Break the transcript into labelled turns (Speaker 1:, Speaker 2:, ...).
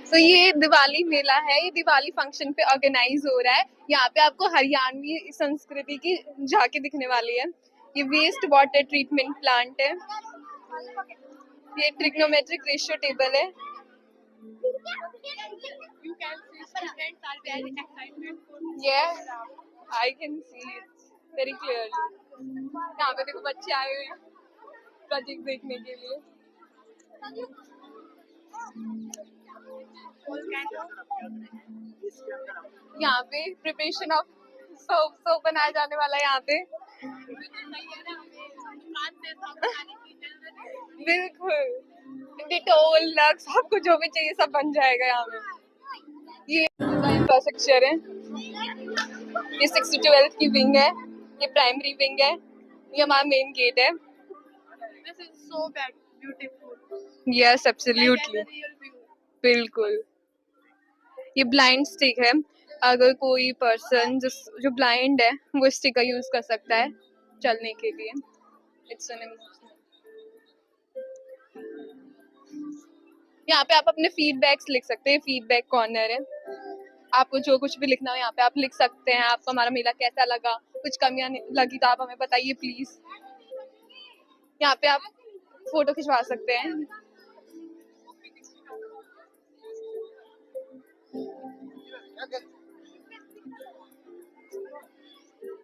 Speaker 1: तो ये दिवाली मेला है, ये दिवाली फंक्शन पे ऑर्गेनाइज हो रहा है। यहाँ पे आपको हरियाणवी संस्कृति की झांकी दिखने वाली है। ये वेस्ट वाटर ट्रीटमेंट प्लांट है, ये ट्रिग्नोमेट्रिक रेशियो टेबल है। Yeah, I can see it very clearly. यहाँ पे देखो बच्चे आए हुए हैं प्रोजेक्ट देखने के लिए। यहाँ पे प्रिपरेशन ऑफ सोप बनाया जाने वाला है यहाँ पे। बिल्कुल, डिटोल लक्स आपको जो भी चाहिए सब बन जाएगा यहाँ पे। ये इंफ्रास्ट्रक्चर है, ये 6 to 12 की विंग है, ये प्राइमरी विंग है, ये हमारा मेन गेट है। This is so beautiful. Yes, absolutely. बिल्कुल। ये ब्लाइंड स्टिक है, अगर कोई पर्सन जो ब्लाइंड है वो स्टिक का यूज कर सकता है चलने के लिए। It's an emotional. यहाँ पे आप अपने फीडबैक्स लिख सकते हैं, फीडबैक कॉर्नर है। आपको जो कुछ भी लिखना हो यहाँ पे आप लिख सकते हैं। आपको हमारा मेला कैसा लगा, कुछ कमियां लगी तो आप हमें बताइए प्लीज। यहाँ पे आप फोटो खिंचवा सकते हैं।